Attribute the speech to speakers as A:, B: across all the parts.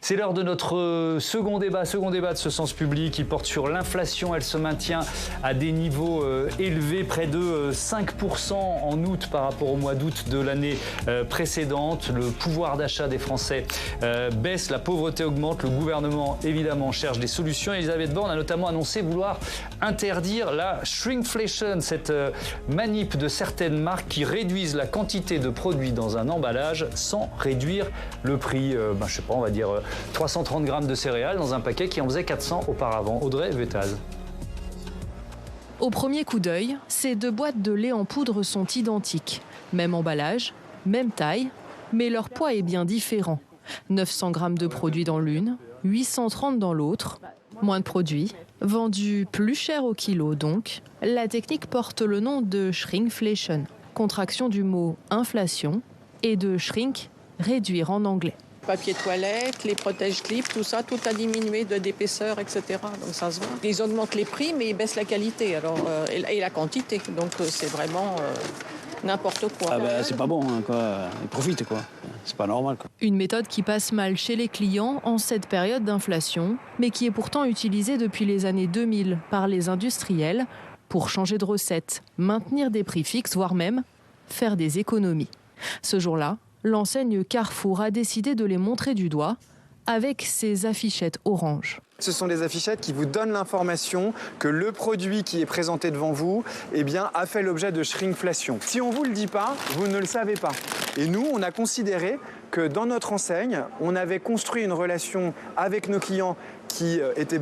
A: C'est l'heure de notre second débat de ce sens public qui porte sur l'inflation. Elle se maintient à des niveaux élevés, près de 5% en août par rapport au mois d'août de l'année précédente. Le pouvoir d'achat des Français baisse, la pauvreté augmente. Le gouvernement, évidemment, cherche des solutions. Elisabeth Borne a notamment annoncé vouloir interdire la shrinkflation, cette manip de certaines marques qui réduisent la quantité de produits dans un emballage sans réduire le prix. Je sais pas, on va dire 330 grammes de céréales dans un paquet qui en faisait 400 auparavant. Audrey Vetaz.
B: Au premier coup d'œil, ces deux boîtes de lait en poudre sont identiques. Même emballage, même taille, mais leur poids est bien différent. 900 grammes de produits dans l'une, 830 dans l'autre. Moins de produits, vendus plus cher au kilo donc. La technique porte le nom de shrinkflation, contraction du mot inflation, et de shrink, réduire en anglais.
C: Papier toilette, les protège-clips, tout ça, tout a diminué d'épaisseur, etc. Donc ça se voit. Ils augmentent les prix, mais ils baissent la qualité et la quantité. Donc c'est vraiment n'importe quoi.
D: C'est pas bon, hein, quoi. Ils profitent, quoi. C'est pas normal, quoi.
B: Une méthode qui passe mal chez les clients en cette période d'inflation, mais qui est pourtant utilisée depuis les années 2000 par les industriels pour changer de recette, maintenir des prix fixes, voire même faire des économies. Ce jour-là, l'enseigne Carrefour a décidé de les montrer du doigt avec ses affichettes orange.
E: Ce sont des affichettes qui vous donnent l'information que le produit qui est présenté devant vous a fait l'objet de shrinkflation. Si on ne vous le dit pas, vous ne le savez pas. Et nous, on a considéré que dans notre enseigne, on avait construit une relation avec nos clients qui est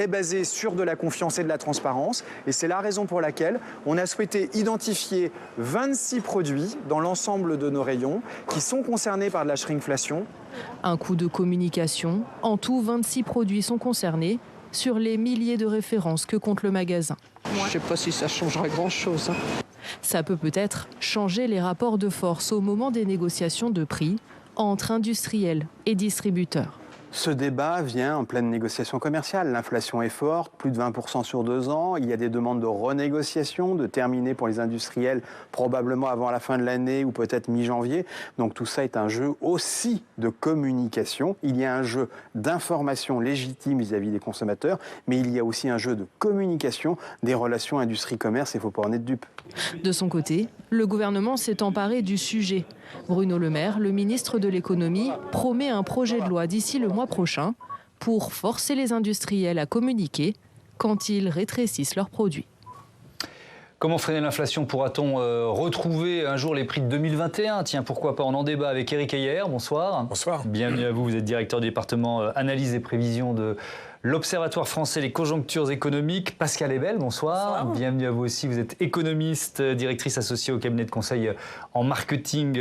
E: basée sur de la confiance et de la transparence. Et c'est la raison pour laquelle on a souhaité identifier 26 produits dans l'ensemble de nos rayons qui sont concernés par de la shrinkflation.
B: Un coup de communication. En tout, 26 produits sont concernés sur les milliers de références que compte le magasin.
C: Je ne sais pas si ça changera grand-chose.
B: Ça peut peut-être changer les rapports de force au moment des négociations de prix entre industriels et distributeurs.
F: Ce débat vient en pleine négociation commerciale. L'inflation est forte, plus de 20% sur 2 ans. Il y a des demandes de renégociation, de terminer pour les industriels probablement avant la fin de l'année ou peut-être mi-janvier. Donc tout ça est un jeu aussi de communication. Il y a un jeu d'information légitime vis-à-vis des consommateurs, mais il y a aussi un jeu de communication des relations industrie-commerce. Il ne faut pas en être dupe.
B: De son côté, le gouvernement s'est emparé du sujet. Bruno Le Maire, le ministre de l'économie, promet un projet de loi d'ici le mois prochain pour forcer les industriels à communiquer quand ils rétrécissent leurs produits.
A: Comment freiner l'inflation? Pourra-t-on retrouver un jour les prix de 2021? Tiens, pourquoi pas? On en débat avec Éric Heyer. Bonsoir.
G: Bonsoir.
A: Bienvenue à vous. Vous êtes directeur du département analyse et prévision de l'Observatoire français des conjonctures économiques. Pascal Ebel, bonsoir. Bienvenue à vous aussi. Vous êtes économiste, directrice associée au cabinet de conseil en marketing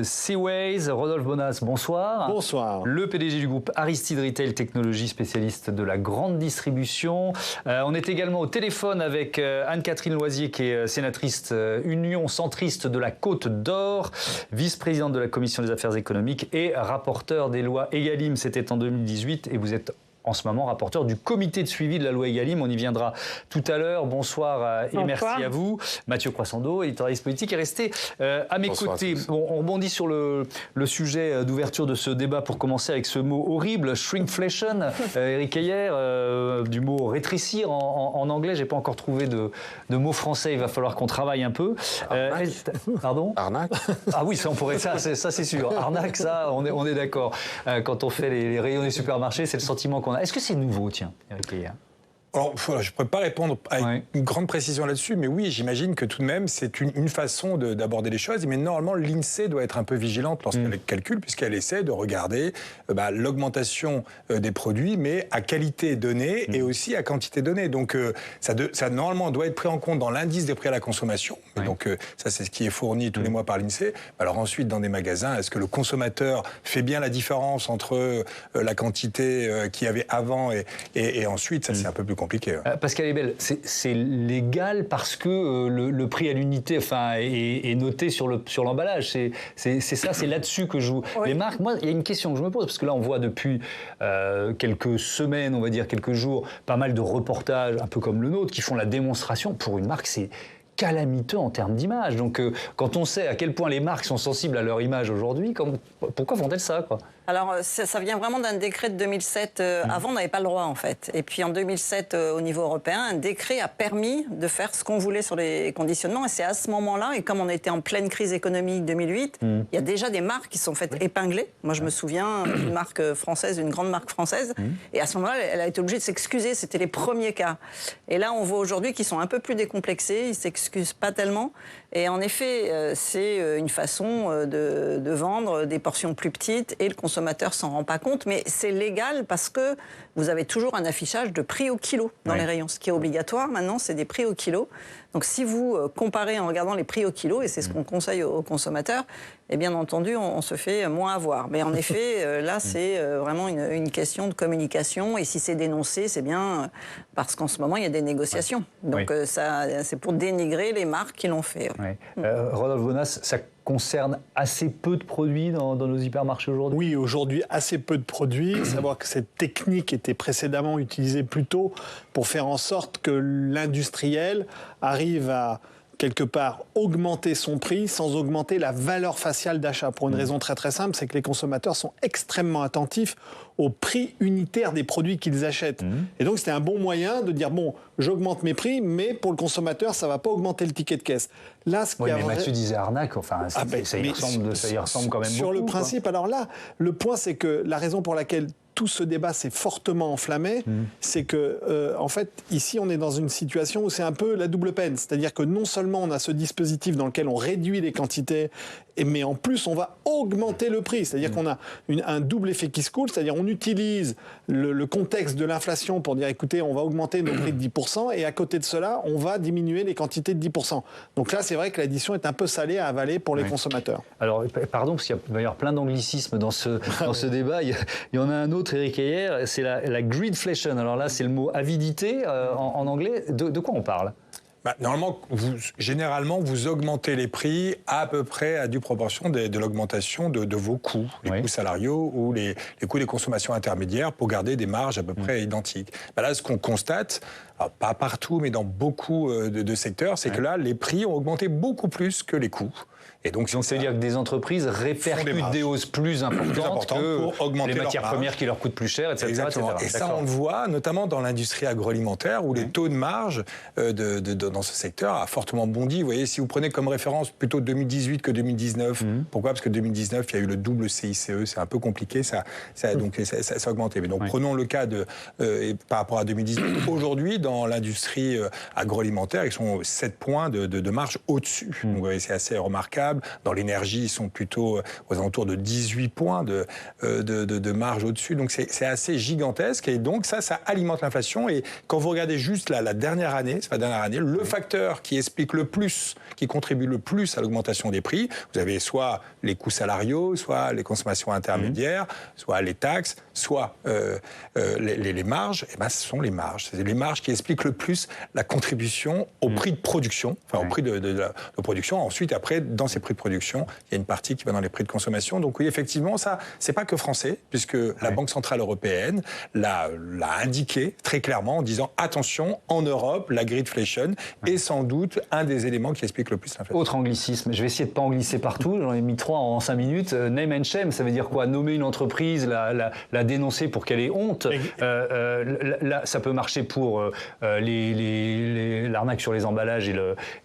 A: Seaways. Rodolphe Bonas, bonsoir.
G: Bonsoir.
A: Le PDG du groupe Aristide Retail Technologies, spécialiste de la grande distribution. On est également au téléphone avec Anne-Catherine Loisier, qui est sénatrice Union centriste de la Côte d'Or, vice-présidente de la Commission des affaires économiques et rapporteur des lois Egalim. C'était en 2018 et vous êtes en ce moment rapporteur du comité de suivi de la loi Egalim. On y viendra tout à l'heure. Bonsoir et merci à vous. Mathieu Croissando, éditorialiste politique, est resté à mes côtés. Bon, on rebondit sur le sujet d'ouverture de ce débat pour commencer avec ce mot horrible, shrinkflation. Éric Heyer, du mot rétrécir en anglais. J'ai pas encore trouvé de mot français. Il va falloir qu'on travaille un peu. Pardon ?
G: Arnaque.
A: Ah oui, ça, on pourrait, ça c'est sûr. Arnaque, ça, on est d'accord. Quand on fait les rayons des supermarchés, c'est le sentiment qu'on a. Est-ce que c'est nouveau, tiens, Éric Heyer ?
G: Alors, je ne pourrais pas répondre avec une grande précision là-dessus, mais oui, j'imagine que tout de même, c'est une façon d'aborder les choses. Mais normalement, l'INSEE doit être un peu vigilante lorsqu'elle calcule, puisqu'elle essaie de regarder l'augmentation des produits, mais à qualité donnée et aussi à quantité donnée. Donc, ça normalement doit être pris en compte dans l'indice des prix à la consommation. Et donc, ça, c'est ce qui est fourni tous les mois par l'INSEE. Alors ensuite, dans des magasins, est-ce que le consommateur fait bien la différence entre la quantité qu'il y avait avant et ensuite, ça, c'est un peu plus compliqué.
A: Pascal Ebel, c'est légal parce que le prix à l'unité est noté sur l'emballage. C'est ça, c'est là-dessus que joue les marques. Moi, il y a une question que je me pose, parce que là, on voit depuis quelques semaines, on va dire quelques jours, pas mal de reportages, un peu comme le nôtre, qui font la démonstration. Pour une marque, c'est calamiteux en termes d'image. Donc, quand on sait à quel point les marques sont sensibles à leur image aujourd'hui, pourquoi font-elles ça, quoi ?
H: Alors, ça vient vraiment d'un décret de 2007. Avant, on n'avait pas le droit, en fait. Et puis, en 2007, au niveau européen, un décret a permis de faire ce qu'on voulait sur les conditionnements. Et c'est à ce moment-là, et comme on était en pleine crise économique 2008, il y a déjà des marques qui sont faites épingler. Moi, je me souviens d'une marque française, une grande marque française. Et à ce moment-là, elle a été obligée de s'excuser. C'était les premiers cas. Et là, on voit aujourd'hui qu'ils sont un peu plus décomplexés. Ils ne s'excusent pas tellement. Et en effet, c'est une façon de vendre des portions plus petites et le consommateur s'en rend pas compte. Mais c'est légal parce que vous avez toujours un affichage de prix au kilo dans les rayons. Ce qui est obligatoire maintenant, c'est des prix au kilo. Donc si vous comparez en regardant les prix au kilo, et c'est ce qu'on conseille aux consommateurs, et bien entendu, on se fait moins avoir. Mais en effet, là, c'est vraiment une question de communication. Et si c'est dénoncé, c'est bien parce qu'en ce moment, il y a des négociations. Donc c'est pour dénigrer les marques qui l'ont fait.
A: Rodolphe Bonas, ça concerne assez peu de produits dans nos hypermarchés aujourd'hui?
I: Oui, aujourd'hui, assez peu de produits. Savoir que cette technique était précédemment utilisée plutôt pour faire en sorte que l'industriel arrive à quelque part augmenter son prix sans augmenter la valeur faciale d'achat. Pour une raison très très simple, c'est que les consommateurs sont extrêmement attentifs au prix unitaire des produits qu'ils achètent. Et donc c'était un bon moyen de dire, bon, j'augmente mes prix, mais pour le consommateur, ça ne va pas augmenter le ticket de caisse. Là, ce
A: mais Mathieu disait arnaque, enfin, ça y ressemble quand même
I: sur
A: beaucoup.
I: Le principe, alors là, le point, c'est que la raison pour laquelle tout ce débat s'est fortement enflammé, c'est que, en fait, ici, on est dans une situation où c'est un peu la double peine. C'est-à-dire que non seulement on a ce dispositif dans lequel on réduit les quantités, mais en plus, on va augmenter le prix. C'est-à-dire qu'on a un double effet qui se coule, c'est-à-dire on utilise le contexte de l'inflation pour dire, écoutez, on va augmenter nos prix de 10%, et à côté de cela, on va diminuer les quantités de 10%. Donc là, c'est vrai que l'addition est un peu salée à avaler pour les consommateurs.
A: Alors, pardon, parce qu'il va y avoir plein d'anglicismes dans ce débat. Il y en a un autre, Eric Heyer, c'est la greedflation. Alors là, c'est le mot avidité en anglais. De quoi on parle ?
G: Normalement, généralement, vous augmentez les prix à peu près à due proportion de l'augmentation de vos coûts, les coûts salariaux ou les coûts des consommations intermédiaires pour garder des marges à peu près identiques. Là, ce qu'on constate, alors pas partout, mais dans beaucoup de secteurs, c'est que là, les prix ont augmenté beaucoup plus que les coûts. Et donc,
A: c'est-à-dire que des entreprises répercutent des hausses plus importantes que
G: pour augmenter
A: les matières premières qui leur coûtent plus cher, etc.
G: Exactement. Et ça, on le voit notamment dans l'industrie agroalimentaire où les taux de marge dans ce secteur a fortement bondi. Vous voyez, si vous prenez comme référence plutôt 2018 que 2019, pourquoi ? Parce que 2019, il y a eu le double CICE, c'est un peu compliqué, ça a augmenté. Mais donc, prenons le cas par rapport à 2018. Aujourd'hui, dans l'industrie agroalimentaire, ils sont 7 points de marge au-dessus. Donc, vous voyez, c'est assez remarquable. Dans l'énergie, ils sont plutôt aux alentours de 18 points de marge au-dessus. Donc, c'est assez gigantesque. Et donc, ça alimente l'inflation. Et quand vous regardez juste la dernière année, c'est pas la dernière année, le facteur qui explique le plus, qui contribue le plus à l'augmentation des prix, vous avez soit les coûts salariaux, soit les consommations intermédiaires, soit les taxes, soit les marges. Et ben, ce sont les marges. C'est les marges qui expliquent le plus la contribution au prix de production, enfin au prix de production. Ensuite, après, dans ces prix de production, il y a une partie qui va dans les prix de consommation. Donc oui, effectivement, ça, c'est pas que français, puisque la Banque Centrale Européenne l'a indiqué très clairement en disant attention, en Europe, la greedflation est sans doute un des éléments qui explique le plus l'inflation.
A: Autre anglicisme, je vais essayer de pas en glisser partout, j'en ai mis 3 en 5 minutes. Name and shame, ça veut dire quoi ? Nommer une entreprise, la dénoncer pour qu'elle ait honte. Là, ça peut marcher pour l'arnaque sur les emballages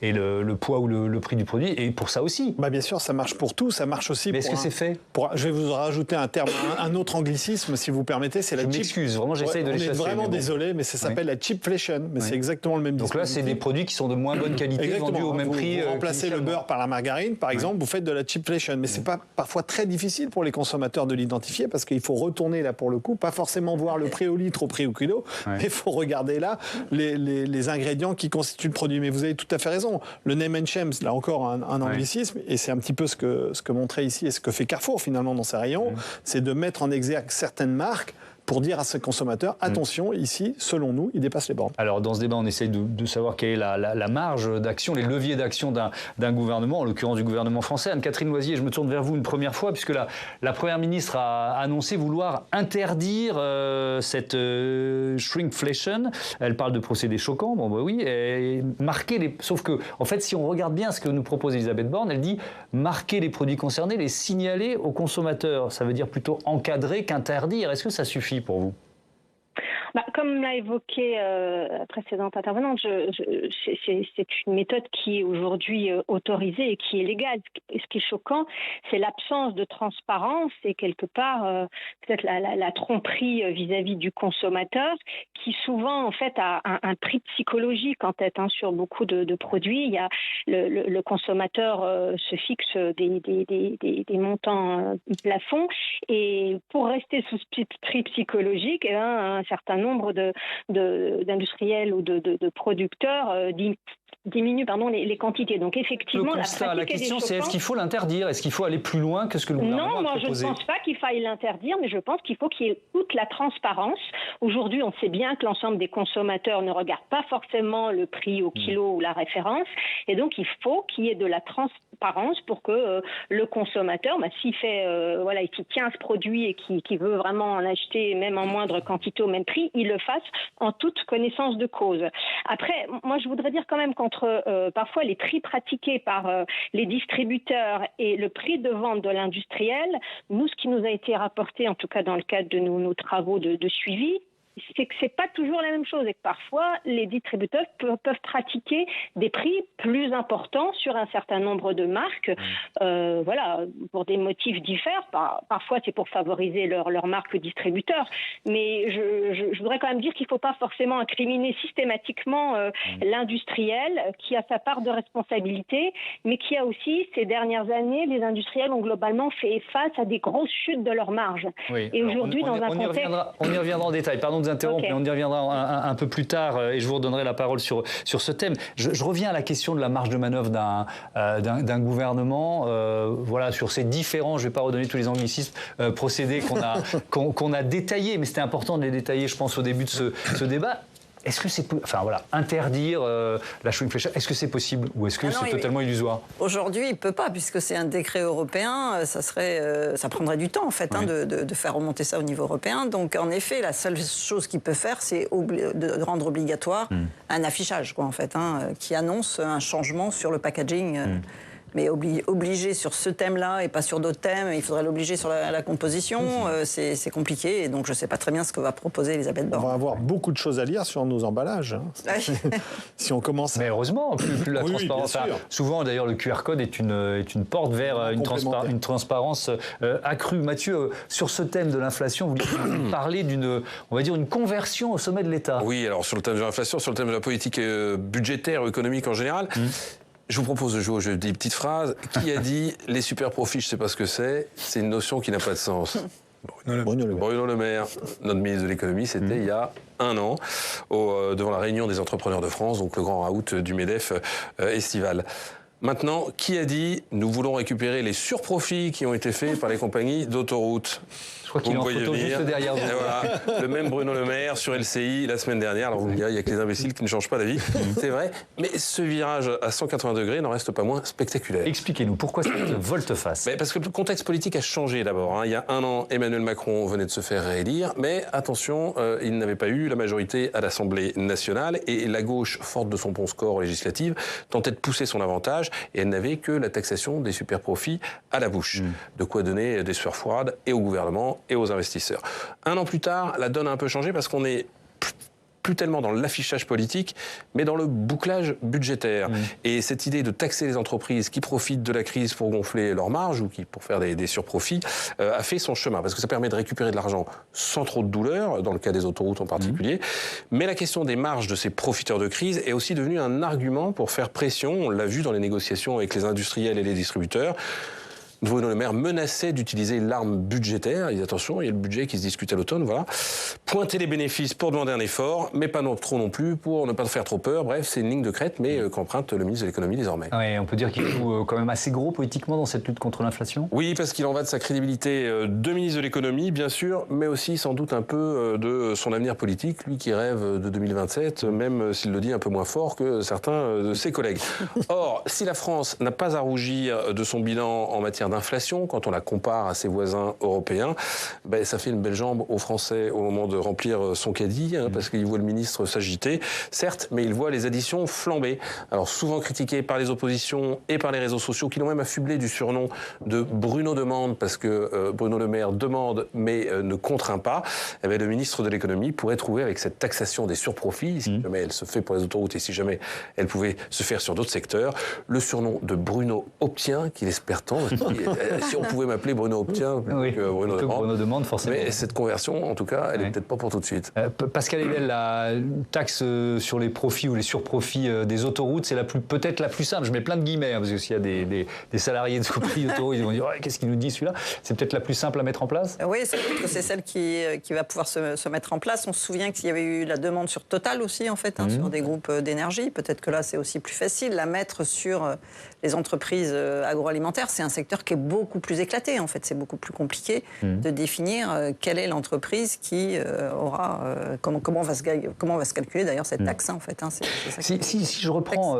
A: et le poids ou le prix du produit, et pour ça aussi.
I: Bien sûr, ça marche pour tout, ça marche aussi.
A: Mais est-ce que c'est fait ?
I: Je vais vous rajouter un terme, un autre anglicisme, si vous permettez, c'est la cheap.
A: Je m'excuse, vraiment, j'essaye de les chasser.
I: On est vraiment désolé, mais ça s'appelle la cheapflation, mais c'est exactement le même
A: dispositif. Donc là, c'est des produits qui sont de moins bonne qualité, vendus au même prix.
I: Vous remplacez le beurre par la margarine, par exemple, vous faites de la cheapflation. Mais c'est parfois très difficile pour les consommateurs de l'identifier, parce qu'il faut retourner là pour le coup, pas forcément voir le prix au litre, au prix au kilo, mais il faut regarder là les ingrédients qui constituent le produit. Mais vous avez tout à fait raison. Le name and shame, là encore un anglicisme, et c'est un petit peu ce que montrait ici et ce que fait Carrefour finalement dans ses rayons, c'est de mettre en exergue certaines marques pour dire à ses consommateurs, attention, ici, selon nous, il dépasse les bornes.
A: Alors dans ce débat, on essaye de savoir quelle est la marge d'action, les leviers d'action d'un gouvernement, en l'occurrence du gouvernement français. Anne-Catherine Loisier, je me tourne vers vous une première fois, puisque la Première ministre a annoncé vouloir interdire cette shrinkflation. Elle parle de procédés choquants, bon bah oui, et sauf que, en fait, si on regarde bien ce que nous propose Elisabeth Borne, elle dit marquer les produits concernés, les signaler aux consommateurs. Ça veut dire plutôt encadrer qu'interdire. Est-ce que ça suffit pour vous ?
J: Comme l'a évoqué la précédente intervenante, c'est une méthode qui est aujourd'hui autorisée et qui est légale. Ce qui est choquant, c'est l'absence de transparence et quelque part peut-être la tromperie vis-à-vis du consommateur, qui souvent en fait a un prix psychologique en tête sur beaucoup de produits. Il y a le consommateur se fixe des montants plafonds, et pour rester sous ce prix psychologique, un certain nombre d'industriels ou de producteurs diminuent les quantités. Donc effectivement,
A: la question c'est est-ce qu'il faut l'interdire ? Est-ce qu'il faut aller plus loin que ce que le gouvernement a proposé ?
J: Non, je ne pense pas qu'il faille l'interdire, mais je pense qu'il faut qu'il y ait toute la transparence. Aujourd'hui, on sait bien que l'ensemble des consommateurs ne regardent pas forcément le prix au kilo ou la référence, et donc il faut qu'il y ait de la transparence pour que le consommateur, s'il tient à ce produit et qui veut vraiment en acheter même en moindre quantité au même prix, il le fasse en toute connaissance de cause. Après, moi je voudrais dire quand même qu'entre parfois les prix pratiqués par les distributeurs et le prix de vente de l'industriel, nous, ce qui nous a été rapporté, en tout cas dans le cadre de nos travaux de suivi, c'est que c'est pas toujours la même chose et que parfois les distributeurs peuvent pratiquer des prix plus importants sur un certain nombre de marques, pour des motifs différents. Parfois c'est pour favoriser leur marque distributeur, mais je voudrais quand même dire qu'il ne faut pas forcément incriminer systématiquement l'industriel qui a sa part de responsabilité, mais qui a aussi, ces dernières années, les industriels ont globalement fait face à des grosses chutes de leurs marges.
A: Oui,
J: et aujourd'hui, dans un contexte...
A: On y reviendra en détail, pardon de vous interrompre, mais on y reviendra un peu plus tard et je vous redonnerai la parole sur ce thème. Je reviens à la question de la marge de manœuvre d'un gouvernement, sur ces différents, je ne vais pas redonner tous les anglicismes, procédés qu'on a détaillés, mais c'était important de les détailler, je pense, au début de ce débat. Est-ce que c'est interdire la shrinkflation, est-ce que c'est possible ou est-ce que c'est totalement illusoire ?
H: Aujourd'hui, il ne peut pas, puisque c'est un décret européen, ça prendrait du temps en fait de faire remonter ça au niveau européen. Donc en effet, la seule chose qu'il peut faire, c'est de rendre obligatoire un affichage qui annonce un changement sur le packaging. Mais obligé sur ce thème-là et pas sur d'autres thèmes, il faudrait l'obliger sur la composition, c'est compliqué, et donc je ne sais pas très bien ce que va proposer Elisabeth Borne.
I: On va avoir beaucoup de choses à lire sur nos emballages. Si on commence à...
A: Mais heureusement, plus la transparence... souvent, d'ailleurs, le QR code est une porte vers une transparence accrue. Mathieu, sur ce thème de l'inflation, vous voulez parler d'une conversion au sommet de l'État.
K: Oui, alors sur le thème de l'inflation, sur le thème de la politique budgétaire, économique en général... Je vous propose de jouer au jeu des petites phrases. Qui a dit les super profits, je ne sais pas ce que c'est une notion qui n'a pas de sens. Bruno Le Maire, notre ministre de l'économie, c'était il y a un an, devant la réunion des entrepreneurs de France, donc le grand raout du MEDEF estival. Maintenant, qui a dit nous voulons récupérer les surprofits qui ont été faits par les compagnies d'autoroutes ?
A: Je crois qu'il est en photo juste derrière vous.
K: Voilà, le même Bruno Le Maire sur LCI la semaine dernière. Alors vous me direz, il n'y a que les imbéciles qui ne changent pas d'avis. C'est vrai. Mais ce virage à 180 degrés n'en reste pas moins spectaculaire.
A: Expliquez-nous, pourquoi cette volte-face ?
K: Parce que le contexte politique a changé d'abord. Il y a un an, Emmanuel Macron venait de se faire réélire. Mais attention, il n'avait pas eu la majorité à l'Assemblée nationale. Et la gauche, forte de son bon score aux législatives, tentait de pousser son avantage. Et elle n'avait que la taxation des super-profits à la bouche. De quoi donner des sueurs froides et au gouvernement et aux investisseurs. Un an plus tard, la donne a un peu changé parce qu'on est plus tellement dans l'affichage politique, mais dans le bouclage budgétaire. Et cette idée de taxer les entreprises qui profitent de la crise pour gonfler leurs marges ou pour faire des surprofits a fait son chemin, parce que ça permet de récupérer de l'argent sans trop de douleur, dans le cas des autoroutes en particulier. Mais la question des marges de ces profiteurs de crise est aussi devenue un argument pour faire pression, on l'a vu dans les négociations avec les industriels et les distributeurs, Bruno Le Maire menaçait d'utiliser l'arme budgétaire. Il dit attention, il y a le budget qui se discute à l'automne, voilà. Pointer les bénéfices pour demander un effort, mais pas trop non plus pour ne pas faire trop peur. Bref, c'est une ligne de crête, mais qu'emprunte le ministre de l'économie désormais.
A: Ouais, on peut dire qu'il joue quand même assez gros politiquement dans cette lutte contre l'inflation.
K: Oui, parce qu'il en va de sa crédibilité de ministre de l'économie, bien sûr, mais aussi sans doute un peu de son avenir politique, lui qui rêve de 2027, même s'il le dit un peu moins fort que certains de ses collègues. Or, si la France n'a pas à rougir de son bilan en matière d'inflation, quand on la compare à ses voisins européens, ben, ça fait une belle jambe aux Français au moment de remplir son caddie, parce qu'il voit le ministre s'agiter, certes, mais il voit les additions flamber. Alors souvent critiqué par les oppositions et par les réseaux sociaux, qui l'ont même affublé du surnom de Bruno Demande, parce que Bruno Le Maire demande, mais ne contraint pas, eh bien, le ministre de l'économie pourrait trouver avec cette taxation des surprofits, si jamais elle se fait pour les autoroutes et si jamais elle pouvait se faire sur d'autres secteurs, le surnom de Bruno Obtien, qu'il espère tant. Si on pouvait m'appeler Bruno Obtien plutôt que Bruno Demande,
A: forcément.
K: Mais cette conversion, en tout cas, elle n'est peut-être pas pour tout de suite.
A: Pascal Hébel, la taxe sur les profits ou les surprofits des autoroutes, c'est peut-être la plus simple. Je mets plein de guillemets, parce que s'il y a des salariés de compagnie d'autoroute, ils vont dire qu'est-ce qu'il nous dit celui-là. C'est peut-être la plus simple à mettre en place.
H: Oui, c'est celle qui va pouvoir se mettre en place. On se souvient qu'il y avait eu la demande sur Total aussi, en fait, sur des groupes d'énergie. Peut-être que là, c'est aussi plus facile. La mettre sur les entreprises agroalimentaires, c'est un secteur qui est beaucoup plus éclaté, en fait. C'est beaucoup plus compliqué de définir quelle est l'entreprise qui aura... comment va se calculer, d'ailleurs, cette taxe, en fait.
A: Si je reprends,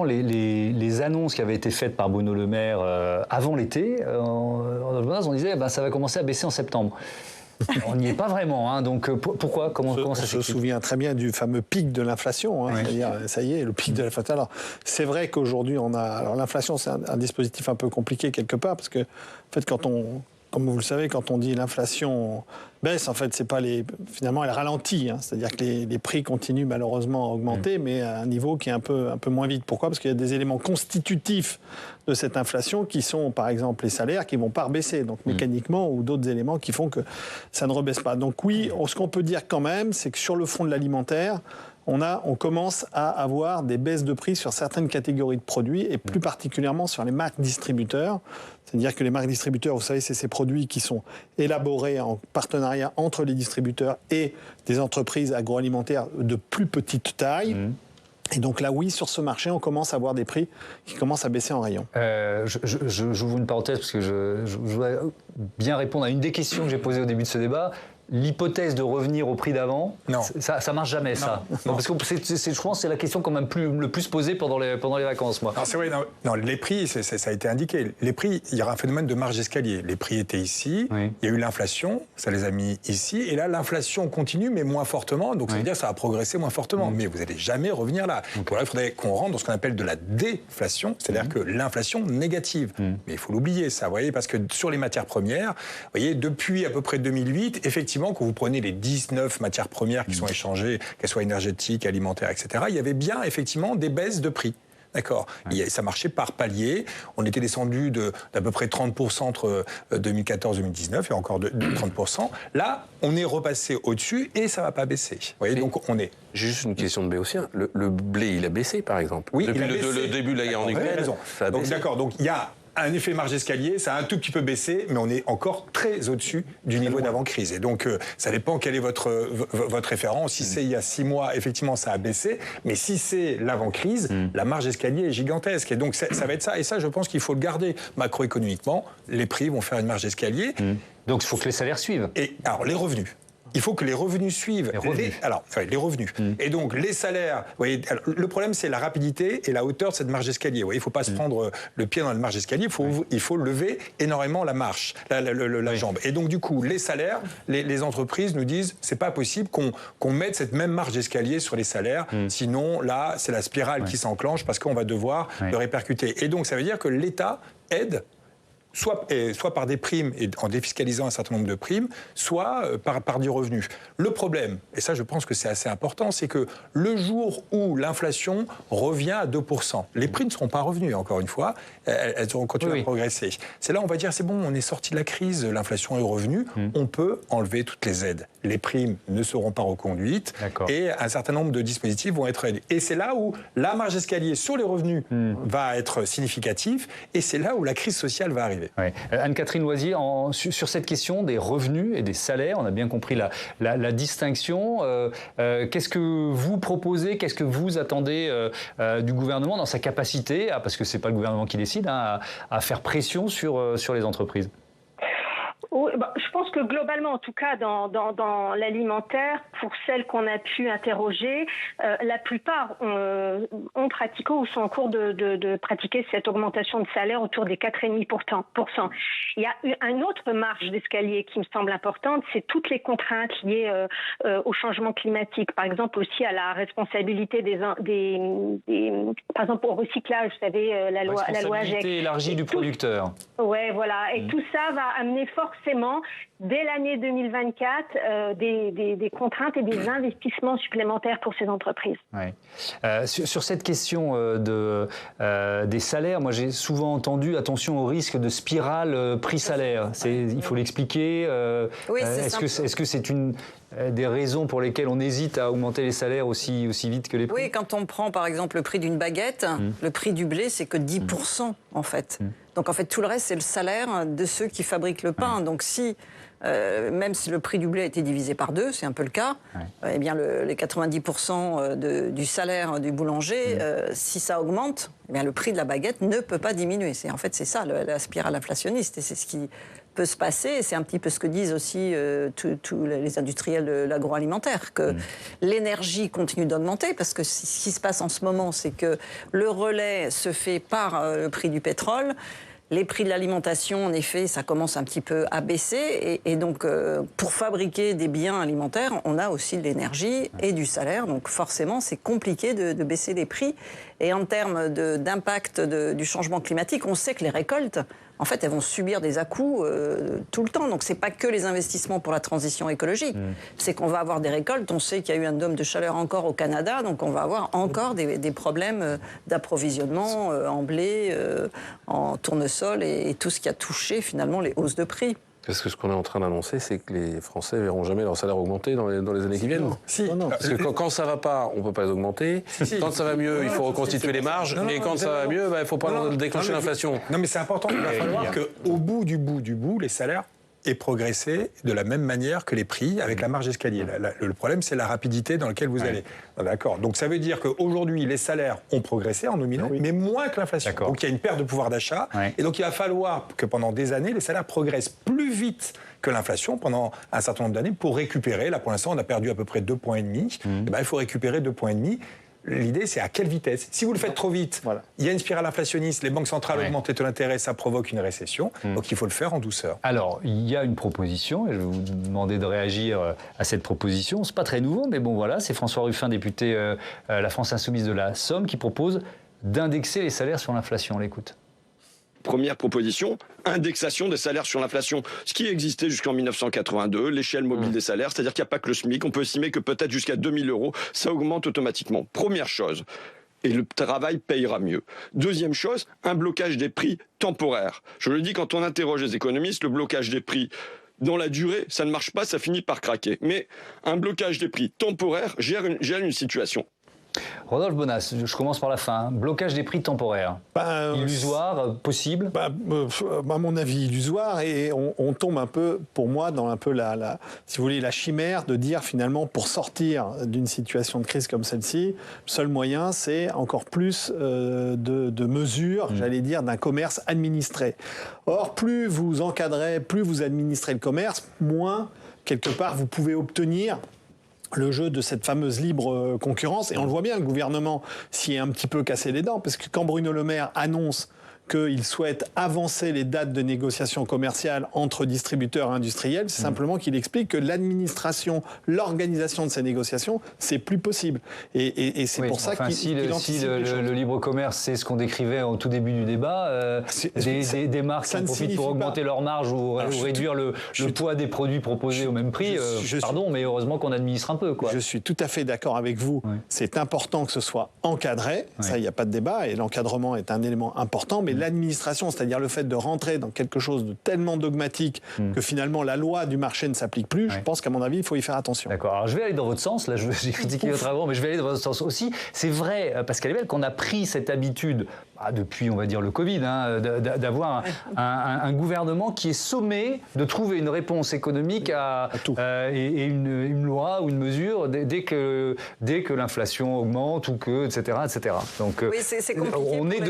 A: les annonces qui avaient été faites par Bruno Le Maire avant l'été, on disait ça va commencer à baisser en septembre. On n'y est pas vraiment, donc pourquoi comment ça s'explique ?
I: Je me souviens très bien du fameux pic de l'inflation, c'est-à-dire, ça y est, le pic de l'inflation. Alors, c'est vrai qu'aujourd'hui, l'inflation, c'est un dispositif un peu compliqué quelque part, parce que, en fait, comme vous le savez, quand on dit l'inflation baisse, en fait, c'est pas finalement, elle ralentit. C'est-à-dire que les prix continuent malheureusement à augmenter, mais à un niveau qui est un peu moins vite. Pourquoi ? Parce qu'il y a des éléments constitutifs de cette inflation qui sont, par exemple, les salaires qui vont pas rebaisser, donc mécaniquement, ou d'autres éléments qui font que ça ne rebaisse pas. Donc oui, ce qu'on peut dire quand même, c'est que sur le front de l'alimentaire, on commence à avoir des baisses de prix sur certaines catégories de produits, et plus particulièrement sur les marques distributeurs. C'est-à-dire que les marques distributeurs, vous savez, c'est ces produits qui sont élaborés en partenariat entre les distributeurs et des entreprises agroalimentaires de plus petite taille. Et donc là, oui, sur ce marché, on commence à avoir des prix qui commencent à baisser en rayon.
A: J'ouvre une parenthèse parce que je voudrais bien répondre à une des questions que j'ai posées au début de ce débat. L'hypothèse de revenir au prix d'avant, ça marche jamais, ça. Non, parce que je pense que c'est la question quand même le plus posée pendant les vacances, moi.
G: Alors c'est vrai, non, les prix, ça a été indiqué. Les prix, il y aura un phénomène de marge d'escalier. Les prix étaient ici, il y a eu l'inflation, ça les a mis ici, et là l'inflation continue, mais moins fortement, donc ça veut dire que ça va progresser moins fortement. Mais vous n'allez jamais revenir là. Voilà, il faudrait qu'on rentre dans ce qu'on appelle de la déflation, c'est-à-dire que l'inflation négative. Mais il faut l'oublier, ça, vous voyez, parce que sur les matières premières, vous voyez, depuis à peu près 2008, effectivement, quand vous prenez les 19 matières premières qui sont échangées, qu'elles soient énergétiques, alimentaires, etc., il y avait bien effectivement des baisses de prix. D'accord. Ça marchait par palier. On était descendu d'à peu près 30% entre 2014 et 2019, et encore de 30%. Là, on est repassé au-dessus et ça ne va pas baisser. Vous voyez, donc on est...
K: J'ai juste une question de Béotien. Le blé, il a baissé, par exemple.
G: Oui,
K: depuis le début de la guerre en Ukraine. Ça a baissé.
G: D'accord. Donc il y a un effet marge d'escalier, ça a un tout petit peu baissé, mais on est encore très au-dessus du niveau d'avant-crise. Et donc, ça dépend quel est votre référence. Si c'est il y a 6 mois, effectivement, ça a baissé. Mais si c'est l'avant-crise, la marge d'escalier est gigantesque. Et donc, ça va être ça. Et ça, je pense qu'il faut le garder macroéconomiquement. Les prix vont faire une marge d'escalier.
A: Donc, il faut que les salaires suivent.
G: Et alors, les revenus. Il faut que les revenus suivent. Les revenus. Et donc, les salaires... Vous voyez, le problème, c'est la rapidité et la hauteur de cette marge d'escalier. Vous voyez, il ne faut pas se prendre le pied dans la marge d'escalier. Il faut lever énormément la marche, la jambe. Et donc, du coup, les salaires, les entreprises nous disent c'est pas possible qu'on mette cette même marge d'escalier sur les salaires. Sinon, là, c'est la spirale qui s'enclenche parce qu'on va devoir le répercuter. Et donc, ça veut dire que l'État aide soit par des primes et en défiscalisant un certain nombre de primes, soit par du revenu. Le problème, et ça je pense que c'est assez important, c'est que le jour où l'inflation revient à 2%, les prix ne seront pas revenus, encore une fois, elles auront continué à progresser. C'est là où on va dire, c'est bon, on est sorti de la crise, l'inflation est revenue, on peut enlever toutes les aides. Les primes ne seront pas reconduites et un certain nombre de dispositifs vont être aidés. Et c'est là où la marge d'escalier sur les revenus va être significative et c'est là où la crise sociale va arriver.
A: Ouais. Anne-Catherine Loisier, sur cette question des revenus et des salaires, on a bien compris la distinction. Qu'est-ce que vous proposez, qu'est-ce que vous attendez du gouvernement dans sa capacité, parce que ce n'est pas le gouvernement qui décide, à faire pression sur les entreprises?
J: Oui, je pense que globalement, en tout cas dans l'alimentaire, pour celles qu'on a pu interroger, la plupart ont pratiqué ou sont en cours de pratiquer cette augmentation de salaire autour des 4,5%. Il y a une autre marge d'escalier qui me semble importante, c'est toutes les contraintes liées au changement climatique. Par exemple aussi à la responsabilité par exemple au recyclage, vous savez, la loi AGEC.
A: Responsabilité élargie du producteur.
J: Ouais, voilà. Et tout ça va amener forcément, dès l'année 2024, des contraintes et des investissements supplémentaires pour ces entreprises.
A: Ouais. Sur cette question des salaires, moi j'ai souvent entendu attention au risque de spirale prix-salaire. Il faut l'expliquer.
H: Oui,
A: est-ce que c'est une des raisons pour lesquelles on hésite à augmenter les salaires aussi vite que les prix?
H: Oui, quand on prend par exemple le prix d'une baguette, le prix du blé, c'est que 10% en fait. Donc en fait, tout le reste, c'est le salaire de ceux qui fabriquent le pain. Donc si, même si le prix du blé a été divisé par 2, c'est un peu le cas, eh bien les 90% du salaire du boulanger, si ça augmente, eh bien le prix de la baguette ne peut pas diminuer. C'est ça la spirale inflationniste, et c'est ce qui peut se passer, et c'est un petit peu ce que disent aussi tous les industriels de l'agroalimentaire, que l'énergie continue d'augmenter, parce que ce qui se passe en ce moment, c'est que le relais se fait par le prix du pétrole. Les prix de l'alimentation, en effet, ça commence un petit peu à baisser. Et donc, pour fabriquer des biens alimentaires, on a aussi de l'énergie et du salaire. Donc, forcément, c'est compliqué de baisser les prix. Et en termes d'impact du changement climatique, on sait que les récoltes, en fait, elles vont subir des à-coups tout le temps. Donc, c'est pas que les investissements pour la transition écologique. C'est qu'on va avoir des récoltes. On sait qu'il y a eu un dôme de chaleur encore au Canada. Donc, on va avoir encore des problèmes d'approvisionnement en blé, en tournesol et tout ce qui a touché, finalement, les hausses de prix.
K: Parce que ce qu'on est en train d'annoncer, c'est que les Français ne verront jamais leur salaire augmenter dans les années qui viennent. Parce que quand ça ne va pas, on ne peut pas les augmenter. Quand ça va mieux, il faut reconstituer les marges. Et quand ça va mieux, il ne faut pas déclencher l'inflation.
G: Non, mais c'est important. Il va falloir qu'au bout du bout, les salaires aient progressé de la même manière que les prix avec la marge d'escalier. Le problème, c'est la rapidité dans laquelle vous allez. D'accord. Donc ça veut dire qu'aujourd'hui, les salaires ont progressé en nominal, mais moins que l'inflation. Donc il y a une perte de pouvoir d'achat. Et donc il va falloir que pendant des années, les salaires progressent plus vite que l'inflation pendant un certain nombre d'années pour récupérer. Là, pour l'instant, on a perdu à peu près 2,5 points. Et ben, il faut récupérer 2,5 points. L'idée, c'est à quelle vitesse. Si vous le faites trop vite, il y a une spirale inflationniste, les banques centrales augmentent les taux d'intérêt, ça provoque une récession. Donc il faut le faire en douceur.
A: Alors, il y a une proposition, et je vais vous demander de réagir à cette proposition. C'est pas très nouveau, mais bon voilà, c'est François Ruffin, député La France Insoumise de la Somme, qui propose d'indexer les salaires sur l'inflation. On l'écoute.
L: Première proposition, indexation des salaires sur l'inflation. Ce qui existait jusqu'en 1982, l'échelle mobile des salaires, c'est-à-dire qu'il n'y a pas que le SMIC, on peut estimer que peut-être jusqu'à 2 000 €, ça augmente automatiquement. Première chose, et le travail payera mieux. Deuxième chose, un blocage des prix temporaire. Je le dis quand on interroge les économistes, le blocage des prix dans la durée, ça ne marche pas, ça finit par craquer. Mais un blocage des prix temporaire gère une situation.
A: Rodolphe Bonas, je commence par la fin. Blocage des prix temporaires. Illusoire, possible
I: à mon avis, illusoire. Et on tombe un peu, pour moi, dans un peu si vous voulez, la chimère de dire finalement, pour sortir d'une situation de crise comme celle-ci, le seul moyen, c'est encore plus de mesures, j'allais dire, d'un commerce administré. Or, plus vous encadrez, plus vous administrez le commerce, moins, quelque part, vous pouvez obtenir le jeu de cette fameuse libre concurrence. Et on le voit bien, le gouvernement s'y est un petit peu cassé les dents, parce que quand Bruno Le Maire annonce qu'il souhaite avancer les dates de négociation commerciale entre distributeurs et industriels, c'est simplement qu'il explique que l'administration, l'organisation de ces négociations, c'est plus possible. Et c'est pour ça qu'il
A: anticipe les choses. Le libre commerce, c'est ce qu'on décrivait au tout début du débat, des marques qui en profitent pour augmenter leur marge ou réduire le poids des produits proposés au même prix. Mais heureusement qu'on administre un peu, quoi.
I: Je suis tout à fait d'accord avec vous. Oui. C'est important que ce soit encadré. Oui. Ça, il n'y a pas de débat. Et l'encadrement est un élément important. Mais l'administration, c'est-à-dire le fait de rentrer dans quelque chose de tellement dogmatique que finalement la loi du marché ne s'applique plus, je pense qu'à mon avis, il faut y faire attention.
A: D'accord. Alors je vais aller dans votre sens. Là, j'ai critiqué votre avant, mais je vais aller dans votre sens aussi. C'est vrai, Pascal Ebel, qu'on a pris cette habitude, depuis, on va dire, le Covid, d'avoir un gouvernement qui est sommé de trouver une réponse économique à tout. Et une loi ou une mesure dès que l'inflation augmente ou que, etc. Donc,
H: oui, c'est compliqué.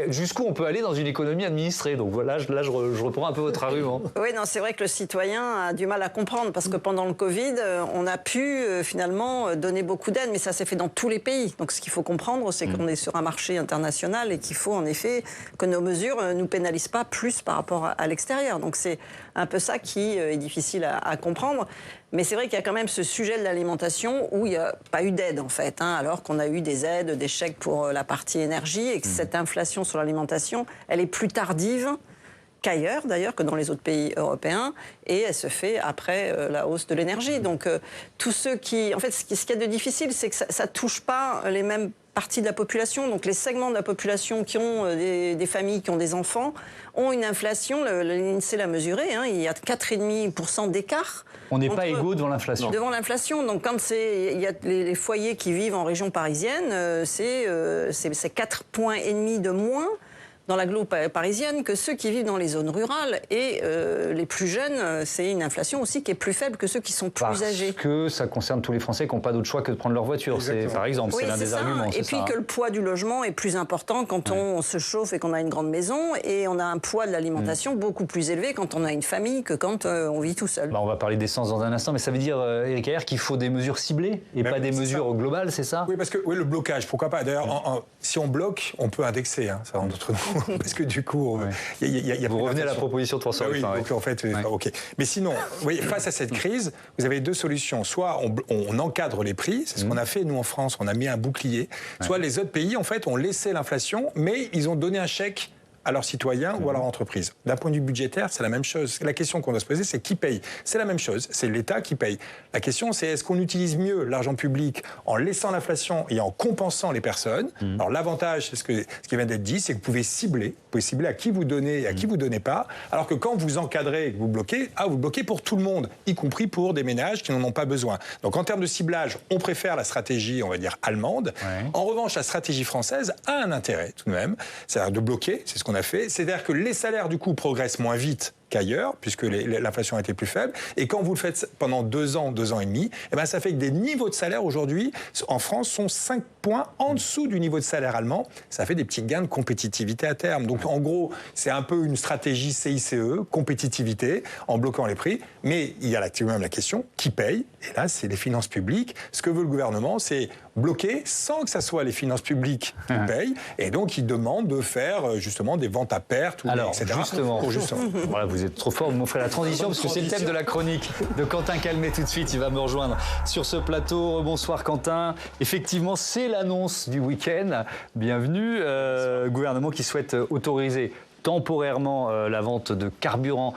A: Jusqu'où on peut aller dans une économie administrée. Donc voilà, là, je reprends un peu votre argument.
H: Oui, non, c'est vrai que le citoyen a du mal à comprendre parce que pendant le Covid, on a pu finalement donner beaucoup d'aide, mais ça s'est fait dans tous les pays. Donc ce qu'il faut comprendre, c'est qu'on est sur un marché international et qu'il faut en effet que nos mesures ne nous pénalisent pas plus par rapport à l'extérieur. Donc c'est un peu ça qui est difficile à comprendre. Mais c'est vrai qu'il y a quand même ce sujet de l'alimentation où il n'y a pas eu d'aide en fait, alors qu'on a eu des aides, des chèques pour la partie énergie et que cette inflation sur l'alimentation, elle est plus tardive qu'ailleurs d'ailleurs, que dans les autres pays européens, et elle se fait après la hausse de l'énergie. Donc tous ceux qui... En fait, ce qu'il y a de difficile, c'est que ça ne touche pas les mêmes partie de la population, donc les segments de la population qui ont des familles, qui ont des enfants, ont une inflation, l'INSEE l'a mesuré, il y a 4,5% d'écart.
A: On n'est pas égaux devant l'inflation.
H: Devant l'inflation, donc quand il y a les foyers qui vivent en région parisienne, c'est 4,5 points de moins dans l'agglo parisienne que ceux qui vivent dans les zones rurales. Et les plus jeunes, c'est une inflation aussi qui est plus faible que ceux qui sont plus âgés.
A: Parce que ça concerne tous les Français qui n'ont pas d'autre choix que de prendre leur voiture, par exemple.
H: Oui,
A: c'est l'un des arguments.
H: Et puis que le poids du logement est plus important quand on se chauffe et qu'on a une grande maison. Et on a un poids de l'alimentation beaucoup plus élevé quand on a une famille que quand on vit tout seul.
A: On va parler d'essence dans un instant, mais ça veut dire, Éric Heyer, qu'il faut des mesures ciblées et pas des mesures globales, c'est ça?
G: Oui, parce que le blocage, pourquoi pas? D'ailleurs, si on bloque, on peut indexer, ça rentre entre nous. Parce que du coup, vous
A: revenez à la proposition de François Ruffin.
G: Donc en fait, ok. Mais sinon, face à cette crise, vous avez deux solutions. Soit on encadre les prix, c'est ce qu'on a fait nous en France, on a mis un bouclier. Soit les autres pays, en fait, ont laissé l'inflation, mais ils ont donné un chèque à leurs citoyens ou à leur entreprise. D'un point de vue budgétaire, c'est la même chose. La question qu'on doit se poser, c'est qui paye? C'est la même chose, c'est l'État qui paye. La question, c'est est-ce qu'on utilise mieux l'argent public en laissant l'inflation et en compensant les personnes? Alors l'avantage, c'est ce qui vient d'être dit, c'est que vous pouvez cibler à qui vous donnez et à qui vous donnez pas, alors que quand vous encadrez et que vous bloquez pour tout le monde, y compris pour des ménages qui n'en ont pas besoin. Donc en termes de ciblage, on préfère la stratégie, on va dire, allemande. En revanche, la stratégie française a un intérêt tout de même, c'est-à-dire de bloquer, c'est ce qu'on a fait, c'est-à-dire que les salaires du coup progressent moins vite qu'ailleurs, puisque l'inflation a été plus faible. Et quand vous le faites pendant 2 ans et demi, ça fait que des niveaux de salaire aujourd'hui, en France, sont 5 points en dessous du niveau de salaire allemand. Ça fait des petits gains de compétitivité à terme. Donc en gros, c'est un peu une stratégie CICE, compétitivité, en bloquant les prix. Mais il y a tout de même la question, qui paye? Et là, c'est les finances publiques. Ce que veut le gouvernement, c'est bloquer sans que ça soit les finances publiques qui payent. Et donc, il demande de faire justement des ventes à perte, etc.
A: Justement. Voilà, vous êtes trop fort, vous m'offrez la transition parce que c'est le thème de la chronique de Quentin Calmet tout de suite. Il va me rejoindre sur ce plateau. Bonsoir Quentin. Effectivement, c'est l'annonce du week-end. Bienvenue. Gouvernement qui souhaite autoriser temporairement la vente de carburant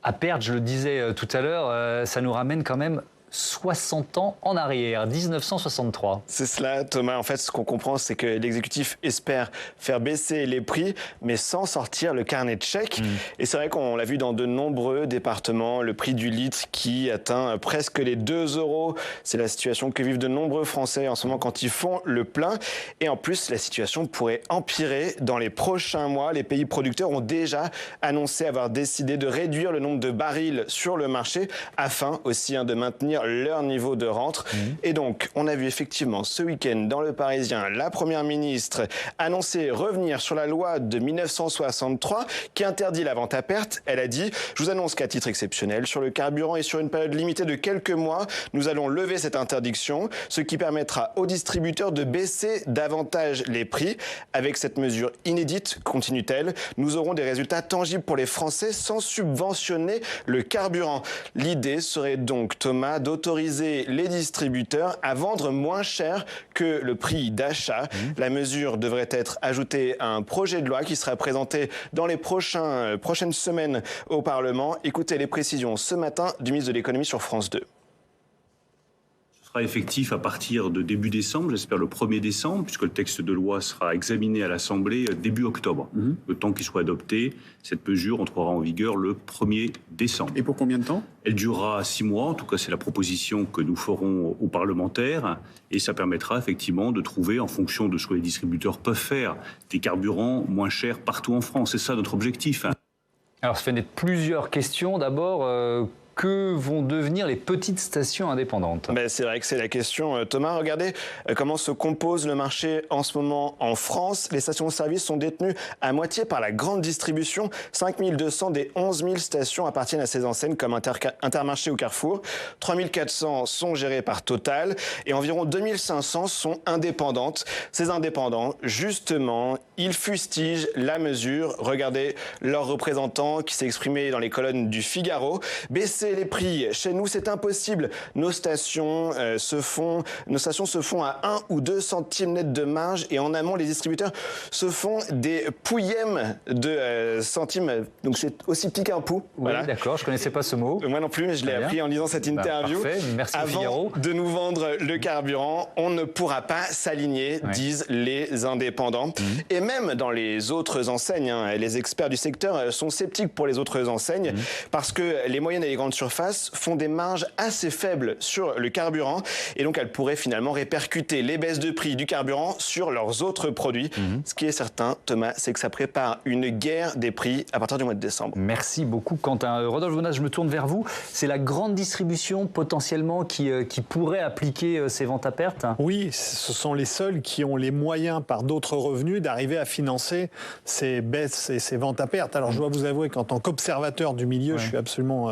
A: à perte. Je le disais tout à l'heure, ça nous ramène quand même 60 ans en arrière, 1963.
M: C'est cela, Thomas. En fait, ce qu'on comprend, c'est que l'exécutif espère faire baisser les prix, mais sans sortir le carnet de chèques. Et c'est vrai qu'on l'a vu dans de nombreux départements, le prix du litre qui atteint presque les 2 €. C'est la situation que vivent de nombreux Français en ce moment quand ils font le plein. Et en plus, la situation pourrait empirer dans les prochains mois. Les pays producteurs ont déjà annoncé avoir décidé de réduire le nombre de barils sur le marché afin aussi de maintenir maintenir leur niveau de rente. Et donc, on a vu effectivement ce week-end dans Le Parisien, la Première ministre annoncer revenir sur la loi de 1963 qui interdit la vente à perte. Elle a dit « Je vous annonce qu'à titre exceptionnel, sur le carburant et sur une période limitée de quelques mois, nous allons lever cette interdiction, ce qui permettra aux distributeurs de baisser davantage les prix. Avec cette mesure inédite, continue-t-elle, nous aurons des résultats tangibles pour les Français sans subventionner le carburant. » L'idée serait donc, Thomas, d'autoriser les distributeurs à vendre moins cher que le prix d'achat. La mesure devrait être ajoutée à un projet de loi qui sera présenté dans les prochaines semaines au Parlement. Écoutez les précisions ce matin du ministre de l'économie sur France 2.
N: Sera effectif à partir de début décembre, j'espère le 1er décembre, puisque le texte de loi sera examiné à l'Assemblée début octobre. Le temps qu'il soit adopté, cette mesure entrera en vigueur le 1er décembre.
E: Et pour combien de temps?
N: Elle durera 6 mois, en tout cas c'est la proposition que nous ferons aux parlementaires, et ça permettra effectivement de trouver, en fonction de ce que les distributeurs peuvent faire, des carburants moins chers partout en France. C'est ça notre objectif.
A: Alors ça fait naître plusieurs questions. D'abord, que vont devenir les petites stations indépendantes?
M: C'est vrai que c'est la question, Thomas. Regardez comment se compose le marché en ce moment en France. Les stations-service sont détenues à moitié par la grande distribution. 5200 des 11 000 stations appartiennent à ces enseignes comme Intermarché ou Carrefour. 3400 sont gérées par Total et environ 2500 sont indépendantes. Ces indépendants, justement, ils fustigent la mesure. Regardez leur représentant qui s'est exprimé dans les colonnes du Figaro. Baisser les prix chez nous, c'est impossible. Nos stations se font à 1 ou 2 centimes net de marge et en amont, les distributeurs se font des pouillèmes de centimes. Donc c'est aussi petit qu'un pou.
A: Oui, voilà. D'accord, je connaissais pas ce mot.
M: Moi non plus, mais je l'ai appris en lisant cette interview.
A: Parfait, merci
M: Avant
A: Figaro.
M: de nous vendre le carburant, on ne pourra pas s'aligner, disent les indépendants. Et même dans les autres enseignes, les experts du secteur sont sceptiques pour les autres enseignes parce que les moyennes et les grandes surfaces font des marges assez faibles sur le carburant et donc elles pourraient finalement répercuter les baisses de prix du carburant sur leurs autres produits. Ce qui est certain, Thomas, c'est que ça prépare une guerre des prix à partir du mois de décembre.
A: Merci beaucoup Quentin. Rodolphe Bonas, je me tourne vers vous. C'est la grande distribution potentiellement qui pourrait appliquer ces ventes à perte?
I: Oui, ce sont les seuls qui ont les moyens par d'autres revenus d'arriver à financer ces baisses et ces ventes à perte. Alors je dois vous avouer qu'en tant qu'observateur du milieu, je suis absolument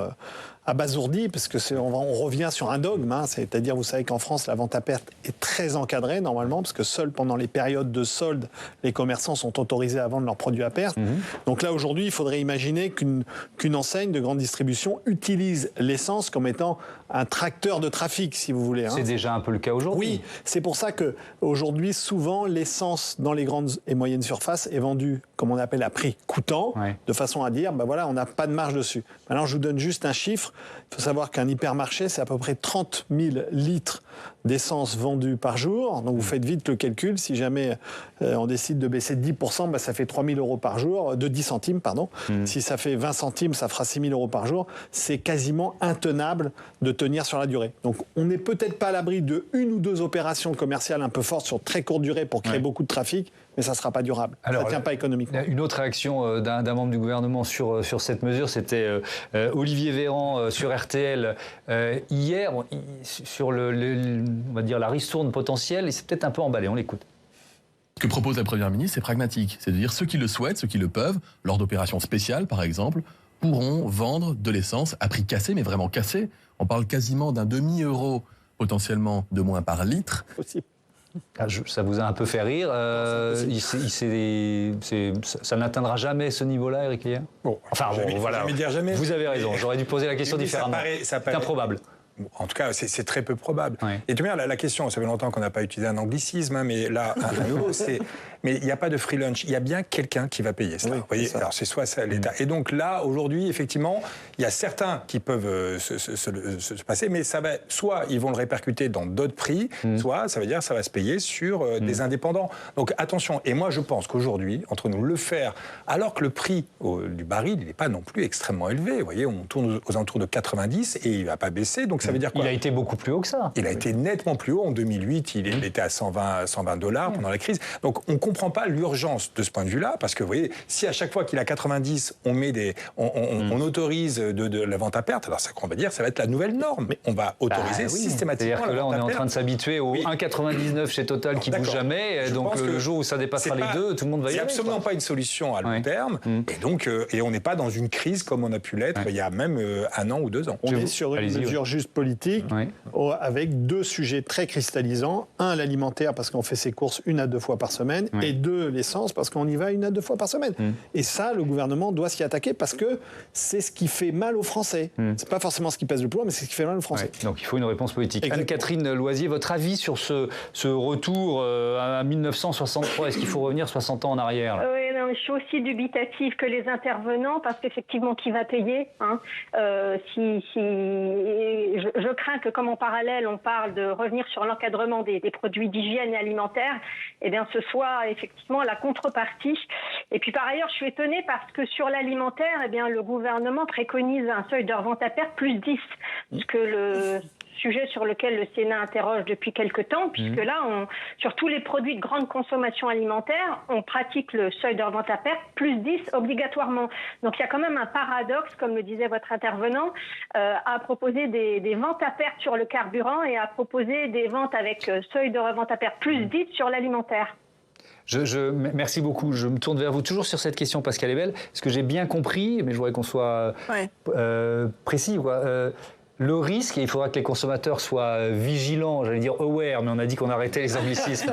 I: abasourdi, parce que on revient sur un dogme, c'est-à-dire, vous savez qu'en France, la vente à perte est très encadrée normalement, parce que seuls pendant les périodes de solde, les commerçants sont autorisés à vendre leurs produits à perte. Donc là, aujourd'hui, il faudrait imaginer qu'une enseigne de grande distribution utilise l'essence comme étant un tracteur de trafic, si vous voulez.
A: C'est déjà un peu le cas aujourd'hui.
I: Oui, c'est pour ça qu'aujourd'hui, souvent, l'essence dans les grandes et moyennes surfaces est vendue, comme on appelle, à prix coûtant, de façon à dire, voilà, on n'a pas de marge dessus. Maintenant, je vous donne juste un chiffre. Il faut savoir qu'un hypermarché, c'est à peu près 30 000 litres d'essence vendue par jour. Donc vous faites vite le calcul. Si jamais on décide de baisser de 10%, ça fait 3 000 euros par jour, de 10 centimes, pardon. Si ça fait 20 centimes, ça fera 6 000 euros par jour. C'est quasiment intenable de tenir sur la durée. Donc on n'est peut-être pas à l'abri de 1 ou 2 opérations commerciales un peu fortes sur très courte durée pour créer beaucoup de trafic, mais ça ne sera pas durable. Ça ne tient pas économiquement.
A: Une autre réaction d'un membre du gouvernement sur cette mesure, c'était Olivier Véran sur RTL hier, sur on va dire la ristourne potentielle. Il s'est peut-être un peu emballé, on l'écoute.
O: Ce que propose la Première ministre, c'est pragmatique. C'est-à-dire ceux qui le souhaitent, ceux qui le peuvent, lors d'opérations spéciales par exemple, pourront vendre de l'essence à prix cassé, mais vraiment cassé. On parle quasiment d'un demi-euro potentiellement de moins par litre.
A: Ça vous a un peu fait rire. Ça n'atteindra jamais ce niveau-là, Éric Lier.
G: Voilà. Jamais dire jamais.
A: Vous avez raison, j'aurais dû poser la question différemment. C'est improbable.
G: En tout cas, c'est très peu probable. Et de manière, la question, ça fait longtemps qu'on n'a pas utilisé un anglicisme, mais là, à nouveau, mais il n'y a pas de free lunch. Il y a bien quelqu'un qui va payer ça. Vous voyez, alors c'est soit ça, l'État. Et donc là, aujourd'hui, effectivement, il y a certains qui peuvent se passer, mais ça va, soit ils vont le répercuter dans d'autres prix, soit ça veut dire que ça va se payer sur des indépendants. Donc attention. Et moi, je pense qu'aujourd'hui, entre nous, le faire, alors que le prix du baril, il n'est pas non plus extrêmement élevé. Vous voyez, on tourne aux alentours de 90 et il ne va pas baisser. Donc Donc ça veut dire quoi?
A: Il a été beaucoup plus haut que ça.
G: Il a été nettement plus haut. En 2008, il était à 120 $ pendant la crise. Donc on ne comprend pas l'urgence de ce point de vue-là, parce que vous voyez, si à chaque fois qu'il a 90, on autorise de la vente à perte, alors ça, on va dire, ça va être la nouvelle norme. Mais on va autoriser systématiquement.
A: C'est-à-dire que là, on est en train de s'habituer au 1,99 chez Total qui ne bouge jamais. Donc le jour où ça dépassera les deux, tout le monde va y aller.
G: C'est absolument pas une solution à long terme. Et donc, on n'est pas dans une crise comme on a pu l'être il y a même 1 an ou 2 ans.
I: On est sur une mesure juste politique avec 2 sujets très cristallisants. 1, l'alimentaire, parce qu'on fait ses courses 1 à 2 fois par semaine. Et 2, l'essence, parce qu'on y va 1 à 2 fois par semaine. Et ça, le gouvernement doit s'y attaquer parce que c'est ce qui fait mal aux Français. C'est pas forcément ce qui pèse le plus loin, mais c'est ce qui fait mal aux Français.
A: Donc il faut une réponse politique. Anne-Catherine Loisier, votre avis sur ce retour à 1963? Est-ce qu'il faut revenir 60 ans en arrière là?
J: Oui, non, je suis aussi dubitative que les intervenants, parce qu'effectivement, qui va payer je crains que, comme en parallèle, on parle de revenir sur l'encadrement des produits d'hygiène et alimentaire, eh bien, ce soit effectivement la contrepartie. Et puis, par ailleurs, je suis étonnée parce que sur l'alimentaire, eh bien, le gouvernement préconise un seuil de revente à perte plus 10, parce que le sujet sur lequel le Sénat interroge depuis quelque temps, puisque là, sur tous les produits de grande consommation alimentaire, on pratique le seuil de revente à perte plus 10 obligatoirement. Donc il y a quand même un paradoxe, comme le disait votre intervenant, à proposer des ventes à perte sur le carburant et à proposer des ventes avec seuil de revente à perte plus 10 sur l'alimentaire.
A: Merci beaucoup. Je me tourne vers vous toujours sur cette question, Pascal Ebel. Ce que j'ai bien compris, mais je voudrais qu'on soit précis, le risque, et il faudra que les consommateurs soient vigilants, j'allais dire aware, mais on a dit qu'on arrêtait les anglicismes,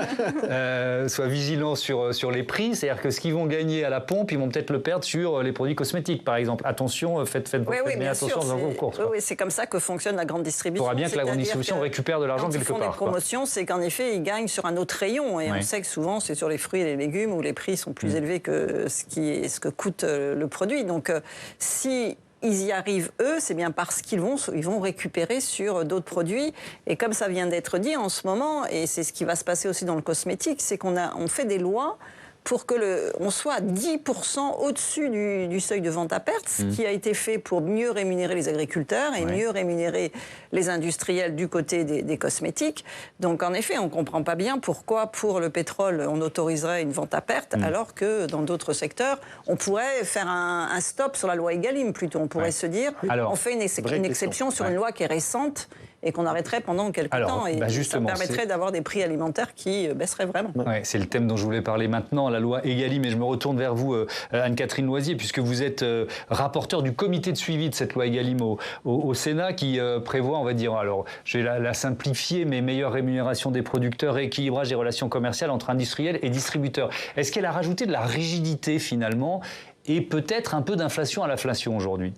A: soient vigilants sur les prix, c'est-à-dire que ce qu'ils vont gagner à la pompe, ils vont peut-être le perdre sur les produits cosmétiques, par exemple. Attention, faites bien attention dans vos courses.
H: Oui, c'est comme ça que fonctionne la grande distribution.
A: Il faudra bien que la grande distribution récupère de l'argent quelque part.
H: Quand ils font des promotions, c'est qu'en effet, ils gagnent sur un autre rayon, et on sait que souvent, c'est sur les fruits et les légumes où les prix sont plus élevés que ce que coûte le produit. Donc, si ils y arrivent, eux, c'est bien parce qu'ils vont récupérer sur d'autres produits. Et comme ça vient d'être dit en ce moment, et c'est ce qui va se passer aussi dans le cosmétique, c'est qu'on fait des lois pour que on soit à 10% au-dessus du seuil de vente à perte, ce qui a été fait pour mieux rémunérer les agriculteurs et mieux rémunérer les industriels du côté des cosmétiques. Donc en effet, on ne comprend pas bien pourquoi pour le pétrole on autoriserait une vente à perte alors que dans d'autres secteurs, on pourrait faire un stop sur la loi Egalim plutôt. On pourrait se dire, on fait une exception sur une loi qui est récente et qu'on arrêterait pendant quelques temps. Et ça permettrait d'avoir des prix alimentaires qui baisseraient vraiment.
A: C'est le thème dont je voulais parler maintenant, la loi Egalim. Et je me retourne vers vous, Anne-Catherine Loisier, puisque vous êtes rapporteur du comité de suivi de cette loi Egalim au Sénat, qui prévoit, on va dire, alors je vais la simplifier, mais meilleure rémunération des producteurs, rééquilibrage des relations commerciales entre industriels et distributeurs. Est-ce qu'elle a rajouté de la rigidité finalement et peut-être un peu d'inflation à l'inflation aujourd'hui ?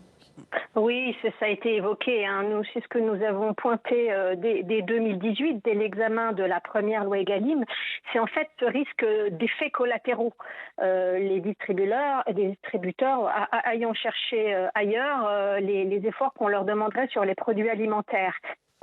J: Oui, ça a été évoqué. Nous, c'est ce que nous avons pointé dès 2018, dès l'examen de la première loi Egalim. C'est en fait ce risque d'effets collatéraux. Les distributeurs ayant cherché ailleurs les efforts qu'on leur demanderait sur les produits alimentaires.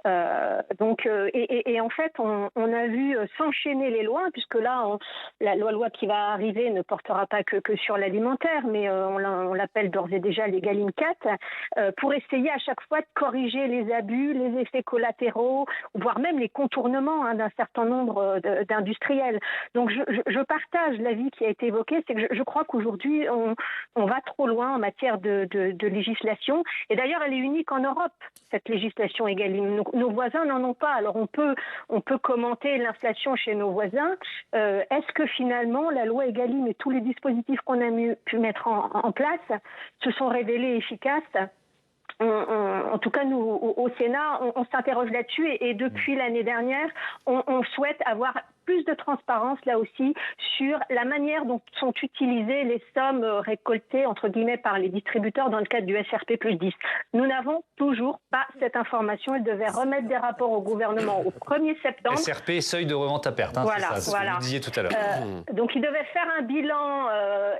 J: Et en fait, on a vu s'enchaîner les lois, puisque là, la loi qui va arriver ne portera pas que sur l'alimentaire, mais on l'appelle d'ores et déjà l'Egalim 4, pour essayer à chaque fois de corriger les abus, les effets collatéraux, voire même les contournements d'un certain nombre d'industriels. Donc je partage l'avis qui a été évoqué, c'est que je crois qu'aujourd'hui, on va trop loin en matière de législation. Et d'ailleurs, elle est unique en Europe, cette législation Egalim. Nos voisins n'en ont pas. Alors on peut commenter l'inflation chez nos voisins. Est-ce que finalement la loi Egalim et tous les dispositifs qu'on a pu mettre en place se sont révélés efficaces ? En tout cas, nous, au Sénat, on s'interroge là-dessus et depuis l'année dernière, on souhaite avoir plus de transparence, là aussi, sur la manière dont sont utilisées les sommes récoltées, entre guillemets, par les distributeurs dans le cadre du SRP plus 10. Nous n'avons toujours pas cette information. Ils devaient remettre des rapports au gouvernement au 1er septembre.
A: SRP, seuil de revente à perte, c'est ce que vous disiez tout à l'heure.
J: Donc, ils devaient faire un bilan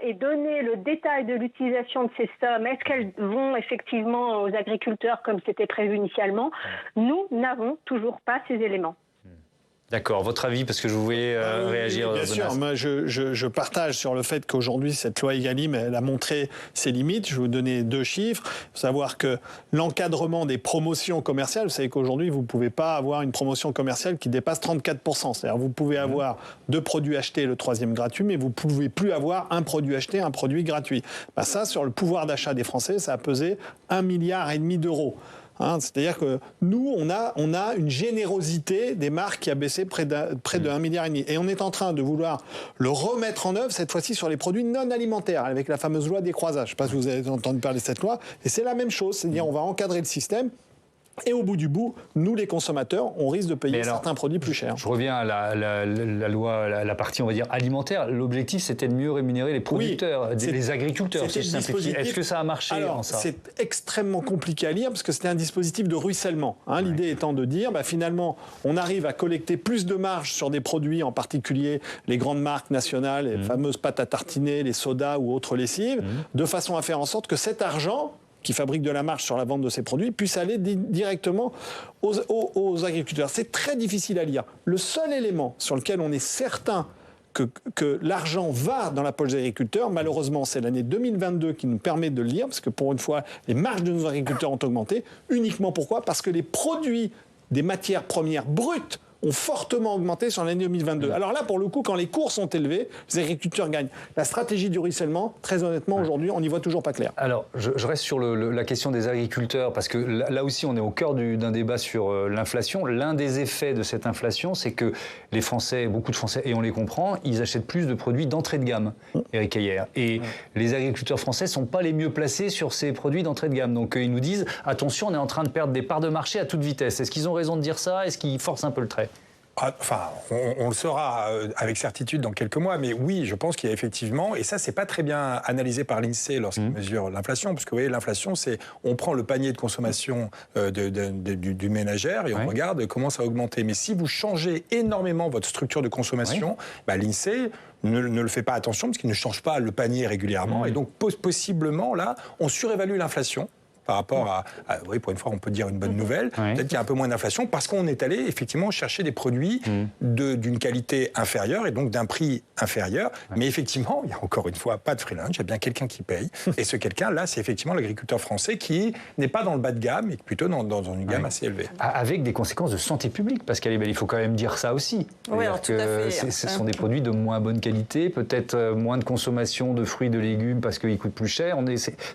J: et donner le détail de l'utilisation de ces sommes. Est-ce qu'elles vont effectivement aux agriculteurs comme c'était prévu initialement ? Nous n'avons toujours pas ces éléments.
A: D'accord, votre avis, parce que je voulais réagir.
I: Bien sûr, moi je partage sur le fait qu'aujourd'hui cette loi Egalim, elle a montré ses limites. Je vais vous donner 2 chiffres. Il faut savoir que l'encadrement des promotions commerciales, vous savez qu'aujourd'hui vous ne pouvez pas avoir une promotion commerciale qui dépasse 34%. C'est-à-dire vous pouvez avoir 2 produits achetés, le 3e gratuit, mais vous ne pouvez plus avoir un produit acheté, un produit gratuit. Ben ça, sur le pouvoir d'achat des Français, ça a pesé 1,5 milliard d'euros. C'est-à-dire que nous, on a une générosité des marques qui a baissé près de 1,5 milliard. Et on est en train de vouloir le remettre en œuvre, cette fois-ci sur les produits non alimentaires, avec la fameuse loi des croisages. Je ne sais pas si vous avez entendu parler de cette loi. Et c'est la même chose, c'est-à-dire on va encadrer le système. Et au bout du bout, nous les consommateurs, on risque de payer certains produits plus chers.
A: Je reviens à la loi, la partie on va dire alimentaire. L'objectif c'était de mieux rémunérer les producteurs, les agriculteurs. Si je simplifie. Est-ce que ça a marché?
I: Alors, c'est extrêmement compliqué à lire parce que c'était un dispositif de ruissellement. L'idée étant de dire, finalement, on arrive à collecter plus de marge sur des produits, en particulier les grandes marques nationales, les fameuses pâtes à tartiner, les sodas ou autres lessives, de façon à faire en sorte que cet argent qui fabrique de la marge sur la vente de ces produits, puisse aller directement aux agriculteurs. C'est très difficile à lire. Le seul élément sur lequel on est certain que l'argent va dans la poche des agriculteurs, malheureusement, c'est l'année 2022 qui nous permet de le lire, parce que pour une fois, les marges de nos agriculteurs ont augmenté. Uniquement pourquoi? Parce que les produits des matières premières brutes ont fortement augmenté sur l'année 2022. Alors là, pour le coup, quand les cours sont élevés, les agriculteurs gagnent. La stratégie du ruissellement, très honnêtement, aujourd'hui, on n'y voit toujours pas clair.
A: Alors, je reste sur la question des agriculteurs, parce que là aussi, on est au cœur d'un débat sur l'inflation. L'un des effets de cette inflation, c'est que les Français, beaucoup de Français, et on les comprend, ils achètent plus de produits d'entrée de gamme, Éric Heyer. Et les agriculteurs français ne sont pas les mieux placés sur ces produits d'entrée de gamme. Donc, ils nous disent, attention, on est en train de perdre des parts de marché à toute vitesse. Est-ce qu'ils ont raison de dire ça? Est-ce qu'ils forcent un peu le trait?
G: Enfin, on le saura avec certitude dans quelques mois, mais oui, je pense qu'il y a effectivement, et ça, c'est pas très bien analysé par l'INSEE lorsqu'il mesure l'inflation, parce que vous voyez, l'inflation, c'est on prend le panier de consommation du ménagère et on regarde comment ça a augmenté. Mais si vous changez énormément votre structure de consommation, l'INSEE ne le fait pas attention parce qu'il ne change pas le panier régulièrement, et donc possiblement, là, on surévalue l'inflation. Par rapport oui, pour une fois, on peut dire une bonne nouvelle. Peut-être qu'il y a un peu moins d'inflation parce qu'on est allé effectivement chercher des produits d'une qualité inférieure et donc d'un prix inférieur. Mais effectivement, il y a encore une fois pas de free lunch, il y a bien quelqu'un qui paye. Et ce quelqu'un-là, c'est effectivement l'agriculteur français qui n'est pas dans le bas de gamme, mais plutôt dans une gamme assez élevée.
A: Avec des conséquences de santé publique, Pascal Ebel, il faut quand même dire ça aussi.
H: Oui, alors tout à fait.
A: Ce sont des produits de moins bonne qualité, peut-être moins de consommation de fruits, de légumes parce qu'ils coûtent plus cher.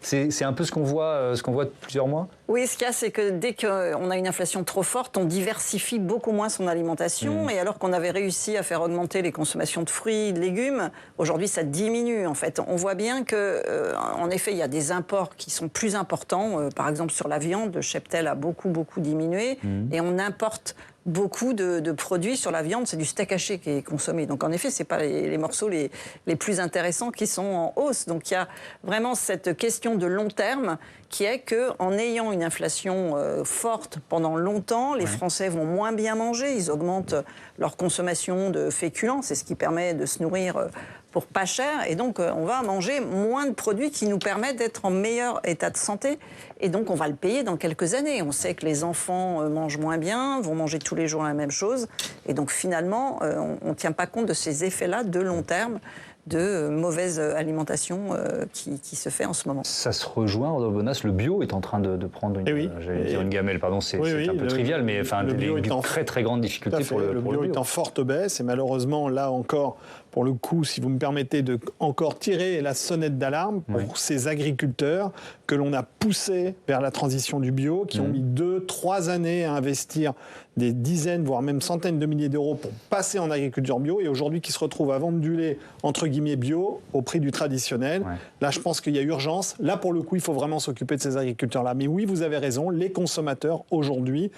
A: C'est un peu ce qu'on voit depuis plusieurs mois?
H: Oui, ce qu'il y a, c'est que dès qu'on a une inflation trop forte, on diversifie beaucoup moins son alimentation. Et alors qu'on avait réussi à faire augmenter les consommations de fruits, de légumes, aujourd'hui, ça diminue, en fait. On voit bien qu'en effet, il y a des imports qui sont plus importants. Par exemple, sur la viande, le cheptel a beaucoup diminué. Et on importe beaucoup de produits sur la viande, c'est du steak haché qui est consommé. Donc en effet, ce n'est pas les morceaux les plus intéressants qui sont en hausse. Donc il y a vraiment cette question de long terme qui est qu'en ayant une inflation forte pendant longtemps, les Français vont moins bien manger, ils augmentent leur consommation de féculents, c'est ce qui permet de se nourrir pour pas cher, et donc on va manger moins de produits qui nous permettent d'être en meilleur état de santé, et donc on va le payer dans quelques années. On sait que les enfants mangent moins bien, vont manger tous les jours la même chose, et donc finalement on ne tient pas compte de ces effets-là de long terme de mauvaise alimentation qui se fait en ce moment.
A: Ça se rejoint, Rodolphe Bonas, le bio est en train de prendre une gamelle, pardon, c'est un peu trivial, mais une très très grande difficulté pour le bio.
I: Le bio est en forte baisse, et malheureusement, là encore, pour le coup, si vous me permettez de encore tirer la sonnette d'alarme pour ces agriculteurs que l'on a poussés vers la transition du bio, qui ont mis 2-3 années à investir des dizaines, voire même centaines de milliers d'euros pour passer en agriculture bio, et aujourd'hui qui se retrouvent à vendre du lait, entre guillemets, bio, au prix du traditionnel. Là, je pense qu'il y a urgence. Là, pour le coup, il faut vraiment s'occuper de ces agriculteurs-là. Mais oui, vous avez raison, les consommateurs, aujourd'hui,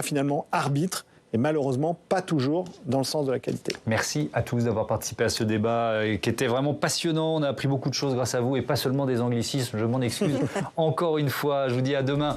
I: finalement, arbitrent, et malheureusement pas toujours dans le sens de la qualité.
A: Merci à tous d'avoir participé à ce débat qui était vraiment passionnant. On a appris beaucoup de choses grâce à vous, et pas seulement des anglicismes, je m'en excuse. Encore une fois, je vous dis à demain.